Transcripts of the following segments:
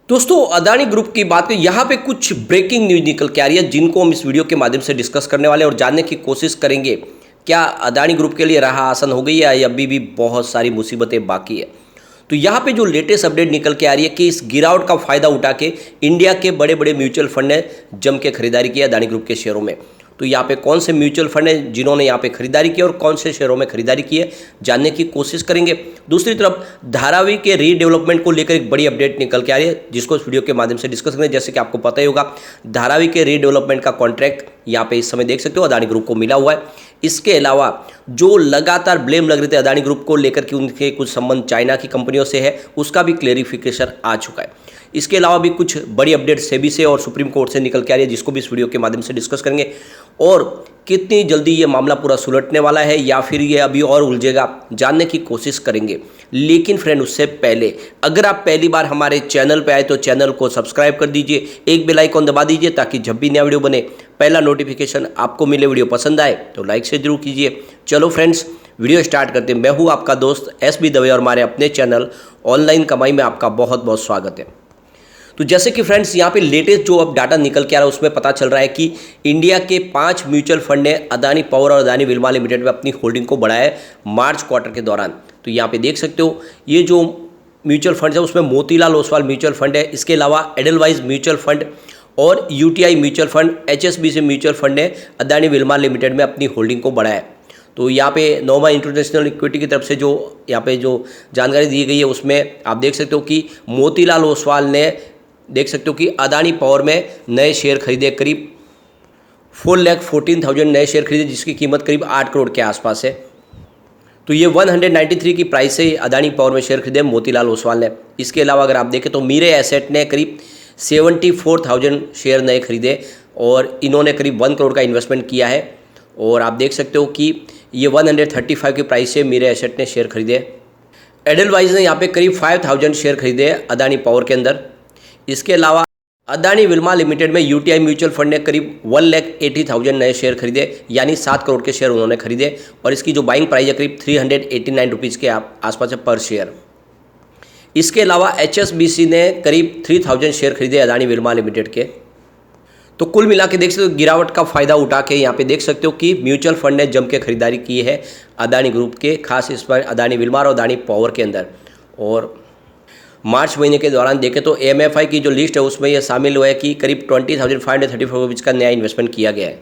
दोस्तों अदानी ग्रुप की बात करें, यहाँ पे कुछ ब्रेकिंग न्यूज निकल के आ रही है जिनको हम इस वीडियो के माध्यम से डिस्कस करने वाले हैं और जानने की कोशिश करेंगे क्या अदानी ग्रुप के लिए राह आसान हो गई है या अभी भी बहुत सारी मुसीबतें बाकी है। तो यहाँ पे जो लेटेस्ट अपडेट निकल के आ रही है कि इस गिरावट का फायदा उठा के इंडिया के बड़े बड़े म्यूचुअल फंड ने जम के खरीदारी की है अदानी ग्रुप के शेयरों में। तो यहाँ पे कौन से म्यूचुअल फंड है जिन्होंने यहाँ पे खरीदारी की और कौन से शेयरों में खरीदारी की है जानने की कोशिश करेंगे। दूसरी तरफ धारावी के रीडेवलपमेंट को लेकर एक बड़ी अपडेट निकल के आ रही है जिसको इस वीडियो के माध्यम से डिस्कस करेंगे। जैसे कि आपको पता ही होगा धारावी के रीडेवलपमेंट का कॉन्ट्रैक्ट यहाँ पे इस समय देख सकते हो अदानी ग्रुप को मिला हुआ है। इसके अलावा जो लगातार ब्लेम लग रहे थे अदानी ग्रुप को लेकर कि उनके कुछ संबंध चाइना की कंपनियों से है उसका भी क्लेरिफिकेशन आ चुका है। इसके अलावा भी कुछ बड़ी अपडेट सेबी से और सुप्रीम कोर्ट से निकल के आ रही है जिसको भी इस वीडियो के माध्यम से डिस्कस करेंगे और कितनी जल्दी ये मामला पूरा सुलटने वाला है या फिर ये अभी और उलझेगा जानने की कोशिश करेंगे। लेकिन फ्रेंड उससे पहले अगर आप पहली बार हमारे चैनल पे आए तो चैनल को सब्सक्राइब कर दीजिए, एक बेल आइकॉन दबा दीजिए ताकि जब भी नया वीडियो बने पहला नोटिफिकेशन आपको मिले। वीडियो पसंद आए तो लाइक से जरूर कीजिए। चलो फ्रेंड्स वीडियो स्टार्ट करते हैं। मैं हूँ आपका दोस्त SB दवे और हमारे अपने चैनल ऑनलाइन कमाई में आपका बहुत बहुत स्वागत है। तो जैसे कि फ्रेंड्स यहाँ पे लेटेस्ट जो अब डाटा निकल के आ रहा है उसमें पता चल रहा है कि इंडिया के 5 म्यूचुअल फंड ने अदानी पावर और अदानी विल्मा लिमिटेड में अपनी होल्डिंग को बढ़ाया है मार्च क्वार्टर के दौरान। तो यहाँ पे देख सकते हो ये जो म्यूचुअल फंड है उसमें मोतीलाल ओसवाल म्यूचुअल फंड है, इसके अलावा एडलवाइज म्यूचुअल फंड और UTI mutual fund, HSBC mutual fund ने अदानी विल्मा लिमिटेड में अपनी होल्डिंग को बढ़ाया है। तो यहाँ पे नोवा इंटरनेशनल इक्विटी की तरफ से जो यहाँ पे जो जानकारी दी गई है उसमें आप देख सकते हो कि मोतीलाल ओसवाल ने देख सकते हो कि अदानी पावर में नए शेयर खरीदे, करीब 4,14,000 नए शेयर खरीदे जिसकी कीमत करीब 8 करोड़ के आसपास है। तो ये 193 की प्राइस से अदानी पावर में शेयर खरीदे मोतीलाल ओसवाल ने। इसके अलावा अगर आप देखें तो मीरे एसेट ने करीब 74,000 शेयर नए खरीदे और इन्होंने करीब 1 करोड़ का इन्वेस्टमेंट किया है। और आप देख सकते हो कि ये 135 की प्राइस से मीरे एसेट ने शेयर खरीदे। एडलवाइज ने यहाँ पे करीब 5,000 शेयर खरीदे अदानी पावर के अंदर। इसके अलावा अदानी विल्मा लिमिटेड में UTI म्यूचुअल फंड ने करीब 1,80,000 नए शेयर खरीदे यानी 7 करोड़ के शेयर उन्होंने खरीदे और इसकी जो बाइंग प्राइस है करीब 389 रुपीज़ के आसपास है पर शेयर। इसके अलावा HSBC ने करीब 3,000 शेयर खरीदे अदानी विल्मा लिमिटेड के। तो कुल मिला के देख सकते हो गिरावट का फायदा उठा के यहाँ पे देख सकते हो कि म्यूचुअल फंड ने जम के खरीदारी की है अदानी ग्रुप के, खास इस पर अदानी विल्मा और अदानी पावर के अंदर। और मार्च महीने के दौरान देखें तो MFI की जो लिस्ट है उसमें यह शामिल हुआ है कि करीब 20,534 रुपीज़ का नया इन्वेस्टमेंट किया गया है।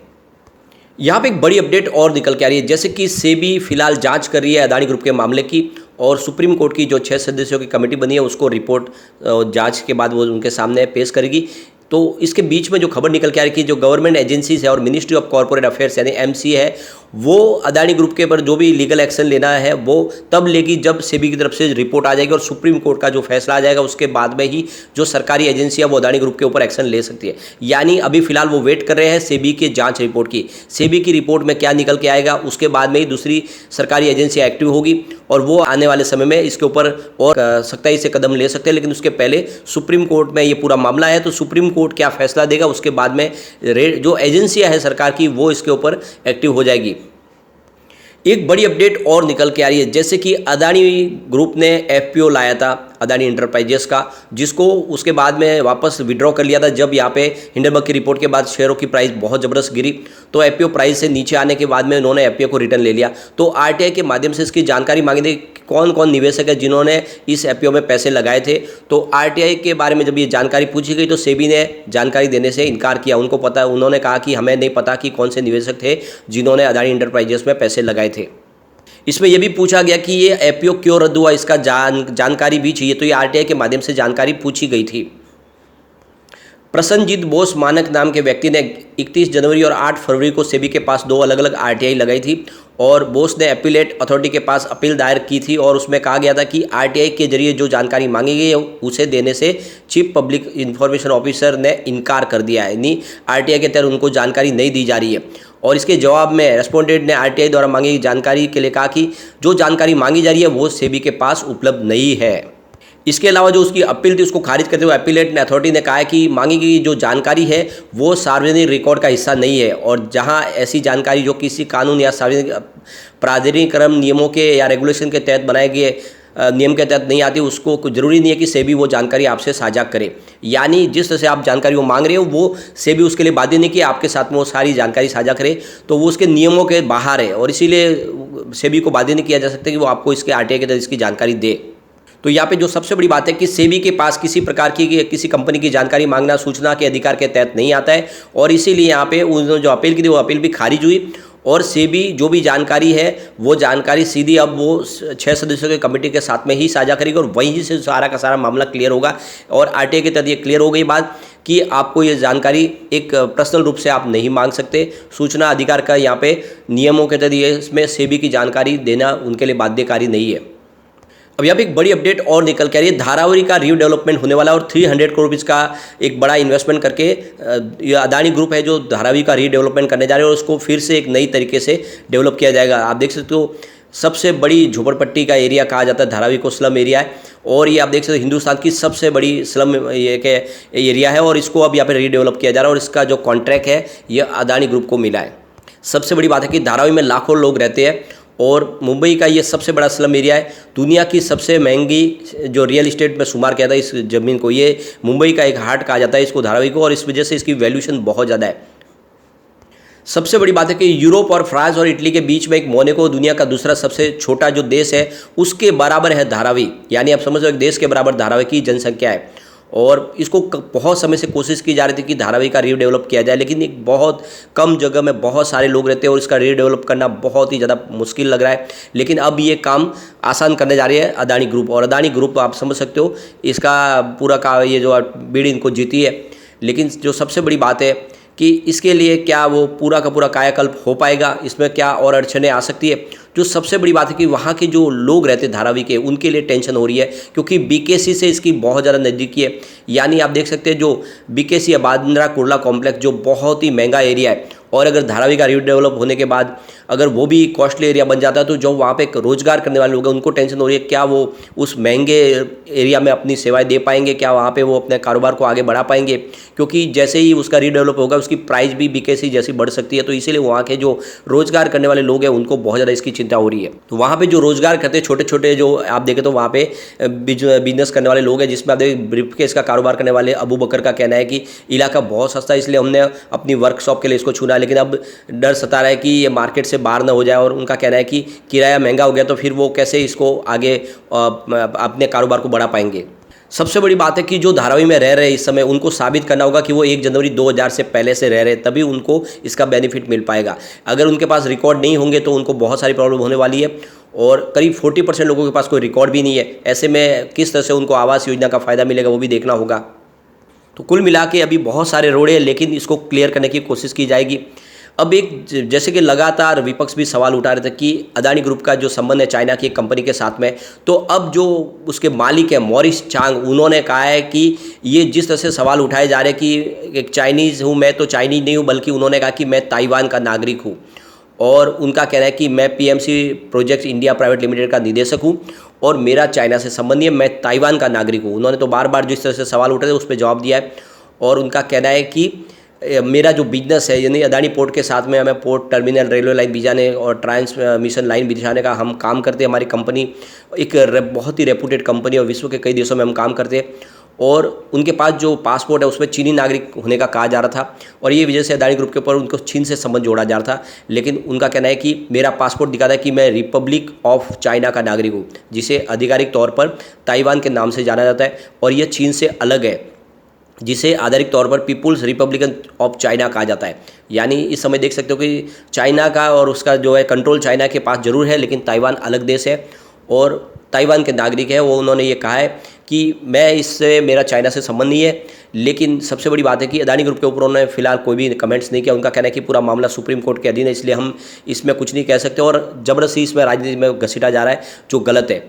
यहाँ पे एक बड़ी अपडेट और निकल के आ रही है जैसे कि सेबी फिलहाल जांच कर रही है अदानी ग्रुप के मामले की और सुप्रीम कोर्ट की जो 6 सदस्यों की कमेटी बनी है उसको रिपोर्ट जांच के बाद वो उनके सामने पेश करेगी। तो इसके बीच में जो खबर निकल के आ रही है कि जो गवर्नमेंट एजेंसीज है और मिनिस्ट्री ऑफ कॉर्पोरेट अफेयर्स यानी MC है वो अदानी ग्रुप के ऊपर जो भी लीगल एक्शन लेना है वो तब लेगी जब सेबी की तरफ से रिपोर्ट आ जाएगी और सुप्रीम कोर्ट का जो फैसला आ जाएगा उसके बाद में ही जो सरकारी एजेंसी है वो अदानी ग्रुप के ऊपर एक्शन ले सकती है। यानी अभी फिलहाल वो वेट कर रहे हैं सेबी के जांच रिपोर्ट की। सेबी की रिपोर्ट में क्या निकल के आएगा उसके बाद में ही दूसरी सरकारी एजेंसी एक्टिव होगी और वो आने वाले समय में इसके ऊपर और सख्ताई से कदम ले सकते हैं। लेकिन उसके पहले सुप्रीम कोर्ट में ये पूरा मामला है तो सुप्रीम कोर्ट क्या फैसला देगा उसके बाद में जो एजेंसियां है सरकार की वो इसके ऊपर एक्टिव हो जाएगी। एक बड़ी अपडेट और निकल के आ रही है जैसे कि अदानी ग्रुप ने FPO लाया था अदानी इंटरप्राइजेस का जिसको उसके बाद में वापस विड्रॉ कर लिया था जब यहाँ पे हिंडनबर्ग की रिपोर्ट के बाद शेयरों की प्राइस बहुत ज़बरदस्त गिरी। तो FPO प्राइस से नीचे आने के बाद में उन्होंने FPO को रिटर्न ले लिया। तो RTI के माध्यम से इसकी जानकारी मांगी थी कौन कौन निवेशक है जिन्होंने इस FPO में पैसे लगाए थे। तो RTI के बारे में जब ये जानकारी पूछी गई तो सेबी ने जानकारी देने से इनकार किया। उनको पता, उन्होंने कहा कि हमें नहीं पता कि कौन से निवेशक थे जिन्होंने अदानी इंटरप्राइजेस में पैसे लगाए थे। इसमें यह भी पूछा गया कि ये FPO क्यों रद्द हुआ, इसका जानकारी भी चाहिए। तो ये RTI के माध्यम से जानकारी पूछी गई थी। प्रसन्नजीत बोस मानक नाम के व्यक्ति ने 31 जनवरी और 8 फरवरी को सेबी के पास 2 अलग अलग RTI लगाई थी और बोस ने अपीलेट अथॉरिटी के पास अपील दायर की थी और उसमें कहा गया था कि RTI के जरिए जो जानकारी मांगी गई है उसे देने से चीफ पब्लिक इंफॉर्मेशन ऑफिसर ने इनकार कर दिया है। यानी RTI के तहत उनको जानकारी नहीं दी जा रही है। और इसके जवाब में रेस्पोंडेंट ने RTI द्वारा मांगी गई जानकारी के लिए कहा कि जो जानकारी मांगी जा रही है वो सेबी के पास उपलब्ध नहीं है। इसके अलावा जो उसकी अपील थी उसको खारिज करते हुए अपीलेट ने अथॉरिटी ने कहा है कि मांगी गई जो जानकारी है वो सार्वजनिक रिकॉर्ड का हिस्सा नहीं है और जहां ऐसी जानकारी जो किसी कानून या सार्वजनिक प्राधिकरण नियमों के या रेगुलेशन के तहत बनाए गए नियम के तहत नहीं आती, उसको ज़रूरी नहीं है कि सेबी वो जानकारी आपसे साझा करे। यानी जिस तरह से आप जानकारी वो मांग रहे हो वो सेबी उसके लिए बाध्य नहीं कि आपके साथ में वो सारी जानकारी साझा करे, तो वो उसके नियमों के बाहर है और इसीलिए सेबी को बाध्य नहीं किया जा सकता कि वो आपको इसके आरटीआई के तहत इसकी जानकारी दे। तो यहाँ पे जो सबसे बड़ी बात है कि सेबी के पास किसी प्रकार की किसी कंपनी की जानकारी मांगना सूचना के अधिकार के तहत नहीं आता है और इसीलिए यहाँ पे उन्होंने जो अपील की थी वो अपील भी खारिज हुई और सेबी जो भी जानकारी है वो जानकारी सीधी अब वो 6 सदस्यों के कमेटी के साथ में ही साझा करेगी और वहीं से सारा का सारा मामला क्लियर होगा। और आरटीआई के तहत ये क्लियर हो गई बात कि आपको ये जानकारी एक पर्सनल रूप से आप नहीं मांग सकते। सूचना अधिकार का यहाँ पे नियमों के तहत ये इसमें सेबी की जानकारी देना उनके लिए बाध्यकारी नहीं है। अब यहाँ पे एक बड़ी अपडेट और निकल के आ रही है, धारावी का रीडेवलपमेंट होने वाला और 300 करोड़ रुपीज़ का एक बड़ा इन्वेस्टमेंट करके ये अदानी ग्रुप है जो धारावी का रीडेवलपमेंट करने जा रहे हैं और उसको फिर से एक नई तरीके से डेवलप किया जाएगा। आप देख सकते हो सबसे बड़ी झोपड़पट्टी का एरिया कहा जाता है धारावी को, स्लम एरिया है और ये आप देख सकते हो हिंदुस्तान की सबसे बड़ी स्लम एरिया है और इसको अब यहाँ पे रीडेवलप किया जा रहा है और इसका जो कॉन्ट्रैक्ट है ये अदानी ग्रुप को मिला है। सबसे बड़ी बात है कि धारावी में लाखों लोग रहते हैं और मुंबई का ये सबसे बड़ा स्लम एरिया है। दुनिया की सबसे महंगी जो रियल इस्टेट में शुमार किया था इस ज़मीन को, ये मुंबई का एक हार्ट कहा जाता है इसको धारावी को और इस वजह से इसकी वैल्यूएशन बहुत ज़्यादा है। सबसे बड़ी बात है कि यूरोप और फ्रांस और इटली के बीच में एक मोनाको दुनिया का दूसरा सबसे छोटा जो देश है उसके बराबर है धारावी, यानी आप समझ लो एक देश के बराबर धारावी की जनसंख्या है। और इसको बहुत समय से कोशिश की जा रही थी कि धारावी का रीडेवलप किया जाए, लेकिन एक बहुत कम जगह में बहुत सारे लोग रहते हैं और इसका रीडेवलप करना बहुत ही ज़्यादा मुश्किल लग रहा है। लेकिन अब ये काम आसान करने जा रही है अदानी ग्रुप और अदानी ग्रुप आप समझ सकते हो इसका पूरा का ये जो बिड इनको जीती है। लेकिन जो सबसे बड़ी बात है कि इसके लिए क्या वो पूरा का पूरा कायाकल्प हो पाएगा, इसमें क्या और अड़चनें आ सकती है। जो सबसे बड़ी बात है कि वहाँ के जो लोग रहते हैं धारावी के उनके लिए टेंशन हो रही है क्योंकि बीकेसी से इसकी बहुत ज़्यादा नज़दीकी है। यानी आप देख सकते हैं जो बीकेसी या बांद्रा कुर्ला कॉम्प्लेक्स जो बहुत ही महंगा एरिया है और अगर धारावी का रीडेवलप होने के बाद अगर वो भी कॉस्टली एरिया बन जाता है तो जो वहाँ पे रोजगार करने वाले लोग हैं उनको टेंशन हो रही है क्या वो उस महंगे एरिया में अपनी सेवाएं दे पाएंगे, क्या वहाँ पे वो अपने कारोबार को आगे बढ़ा पाएंगे। क्योंकि जैसे ही उसका रीडेवलप होगा उसकी प्राइस भी बीकेसी जैसी बढ़ सकती है, तो इसीलिए वहाँ के जो रोजगार करने वाले लोग हैं उनको बहुत ज़्यादा इसकी चिंता हो रही है। तो वहाँ पर जो रोजगार करते हैं छोटे छोटे जो आप देखें तो वहाँ पे बिजनेस करने वाले लोग हैं जिसमें आप देखें ब्रीफकेस का कारोबार करने वाले अबू बकर का कहना है कि इलाका बहुत सस्ता है इसलिए हमने अपनी वर्कशॉप के लिए इसको चुना, लेकिन अब डर सता रहा है कि ये मार्केट से बाहर ना हो जाए और उनका कहना है कि किराया महंगा हो गया तो फिर वो कैसे इसको आगे अपने कारोबार को बढ़ा पाएंगे। सबसे बड़ी बात है कि जो धारावी में रह रहे हैं इस समय उनको साबित करना होगा कि वो 1 जनवरी 2000 से पहले से रह रहे हैं, तभी उनको इसका बेनिफिट मिल पाएगा। अगर उनके पास रिकॉर्ड नहीं होंगे तो उनको बहुत सारी प्रॉब्लम होने वाली है और करीब 40% लोगों के पास कोई रिकॉर्ड भी नहीं है। ऐसे में किस तरह से उनको आवास योजना का फ़ायदा मिलेगा वो भी देखना होगा। तो कुल मिला के अभी बहुत सारे रोड हैं लेकिन इसको क्लियर करने की कोशिश की जाएगी। अब एक जैसे कि लगातार विपक्ष भी सवाल उठा रहे थे कि अदानी ग्रुप का जो संबंध है चाइना की एक कंपनी के साथ में, तो अब जो उसके मालिक है मॉरिस चांग उन्होंने कहा है कि ये जिस तरह से सवाल उठाए जा रहे हैं कि एक चाइनीज़ हूँ, मैं तो चाइनीज़ नहीं हूँ, बल्कि उन्होंने कहा कि मैं ताइवान का नागरिक हूँ और उनका कहना है कि मैं PMC projects India private limited का निदेशक हूँ और मेरा चाइना से संबंध नहीं है, मैं ताइवान का नागरिक हूँ। उन्होंने तो बार बार जिस तरह से सवाल उठे थे उस पर जवाब दिया है और उनका कहना है कि मेरा जो बिजनेस है यानी अदानी पोर्ट के साथ में हमें पोर्ट टर्मिनल रेलवे लाइन बिछाने और ट्रांसमिशन लाइन बिछाने का हम काम करते हैं। हमारी कंपनी एक बहुत ही रेपुटेड कंपनी और विश्व के कई देशों में हम काम करते हैं और उनके पास जो पासपोर्ट है उसमें चीनी नागरिक होने का कहा जा रहा था और ये वजह से अदानी ग्रुप के ऊपर उनको चीन से संबंध जोड़ा जा रहा था। लेकिन उनका कहना है कि मेरा पासपोर्ट दिखाता है कि मैं रिपब्लिक ऑफ चाइना का नागरिक हूँ, जिसे आधिकारिक तौर पर ताइवान के नाम से जाना जाता है और यह चीन से अलग है, जिसे आधिकारिक तौर पर पीपुल्स रिपब्लिकन ऑफ चाइना कहा जाता है। यानी इस समय देख सकते हो कि चाइना का और उसका जो है कंट्रोल चाइना के पास जरूर है, लेकिन ताइवान अलग देश है और ताइवान के नागरिक है। वो उन्होंने ये कहा है कि मैं इससे मेरा चाइना से संबंध नहीं है। लेकिन सबसे बड़ी बात है कि अदानी ग्रुप के ऊपर उन्होंने फिलहाल कोई भी कमेंट्स नहीं किया। उनका कहना है कि पूरा मामला सुप्रीम कोर्ट के अधीन है, इसलिए हम इसमें कुछ नहीं कह सकते और ज़बरदस्ती इसमें राजनीति में घसीटा जा रहा है जो गलत है।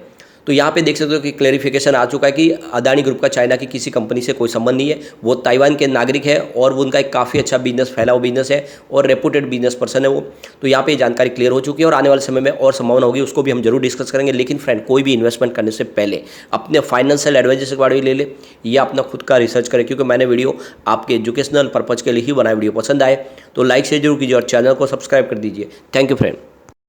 तो यहाँ पे देख सकते हो कि क्लैरिफिकेशन आ चुका है कि अदानी ग्रुप का चाइना की किसी कंपनी से कोई संबंध नहीं है, वो ताइवान के नागरिक है और वो उनका एक काफ़ी अच्छा बिजनेस फैला हुआ बिजनेस है और रेपुटेड बिजनेस पर्सन है वो। तो यहाँ पे जानकारी क्लियर हो चुकी है और आने वाले समय में और संभावना होगी, उसको भी हम जरूर डिस्कस करेंगे। लेकिन फ्रेंड, कोई भी इन्वेस्टमेंट करने से पहले अपने फाइनेंशियल एडवाइजर से बारे में ले ले या अपना खुद का रिसर्च करें, क्योंकि मैंने वीडियो आपके एजुकेशनल पर्पज़ के लिए ही बनाया। वीडियो पसंद आए तो लाइक शेयर जरूर कीजिए और चैनल को सब्सक्राइब कर दीजिए। Thank you friend.